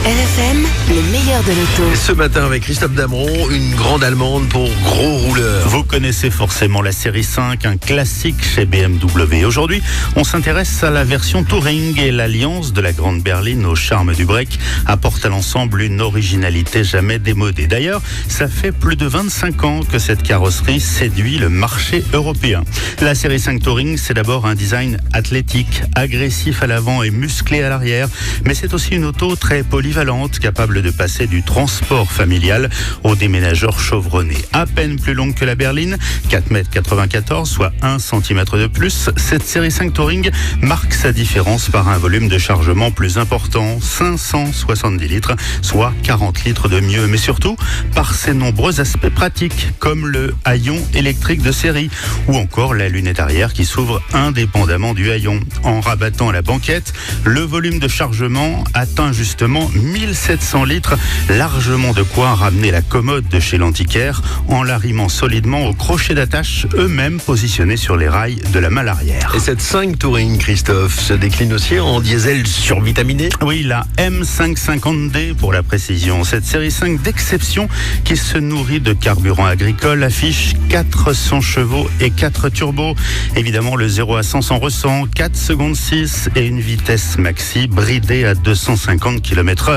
RFM, le meilleur de l'auto. Ce matin avec Christophe Damron, une grande allemande pour gros rouleurs. Vous connaissez forcément la série 5, un classique chez BMW. Aujourd'hui, on s'intéresse à la version Touring et l'alliance de la grande berline au charme du break apporte à l'ensemble une originalité jamais démodée. D'ailleurs, ça fait plus de 25 ans que cette carrosserie séduit le marché européen. La série 5 Touring, c'est d'abord un design athlétique, agressif à l'avant et musclé à l'arrière, mais c'est aussi une auto très polyvalente, capable de passer du transport familial au déménageur chevronné. À peine plus longue que la berline, 4,94 m, soit 1 cm de plus, cette série 5 Touring marque sa différence par un volume de chargement plus important, 570 litres, soit 40 litres de mieux, mais surtout par ses nombreux aspects pratiques, comme le haillon électrique de série, ou encore la lunette arrière qui s'ouvre indépendamment du haillon. En rabattant à la banquette, le volume de chargement atteint justement 1700 litres, largement de quoi ramener la commode de chez l'antiquaire en l'arrimant solidement aux crochets d'attache, eux-mêmes positionnés sur les rails de la malle arrière. Et cette 5 Touring, Christophe, se décline aussi en diesel survitaminé? Oui, la M550D pour la précision. Cette série 5 d'exception qui se nourrit de carburant agricole affiche 400 chevaux et 4 turbos. Évidemment, le 0 à 100 s'en ressent, 4 secondes 6 et une vitesse maxi bridée à 250 km/h.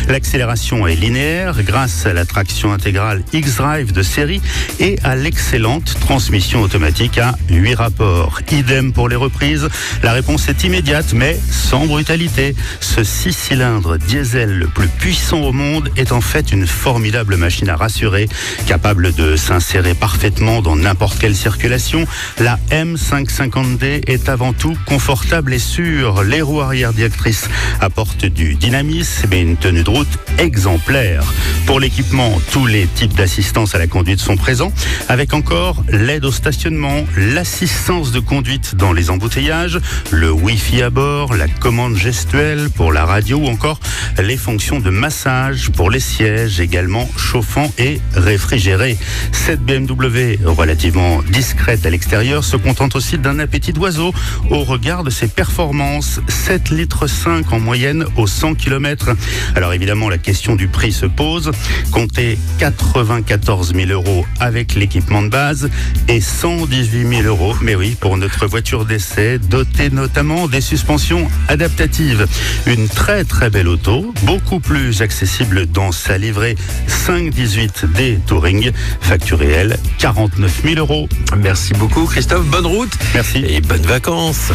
L'accélération est linéaire grâce à la traction intégrale X-Drive de série et à l'excellente transmission automatique à 8 rapports. Idem pour les reprises, la réponse est immédiate mais sans brutalité. Ce 6 cylindres diesel le plus puissant au monde est en fait une formidable machine à rassurer, capable de s'insérer parfaitement dans n'importe quelle circulation. La M550D est avant tout confortable et sûre. Les roues arrière directrices apportent du dynamisme et une tenue de route exemplaire. Pour l'équipement, tous les types d'assistance à la conduite sont présents, avec encore l'aide au stationnement, l'assistance de conduite dans les embouteillages, le Wi-Fi à bord, la commande gestuelle pour la radio ou encore les fonctions de massage pour les sièges, également chauffants et réfrigérés. Cette BMW, relativement discrète à l'extérieur, se contente aussi d'un appétit d'oiseau au regard de ses performances. 7,5 litres en moyenne aux 100 km. Alors évidemment, la question du prix se pose. Comptez 94 000 € avec l'équipement de base et 118 000 €, mais oui, pour notre voiture d'essai, dotée notamment des suspensions adaptatives. Une très très belle auto, beaucoup plus accessible dans sa livrée 518D Touring, facturée elle 49 000 €. Merci beaucoup Christophe, bonne route. Merci. Et bonnes vacances.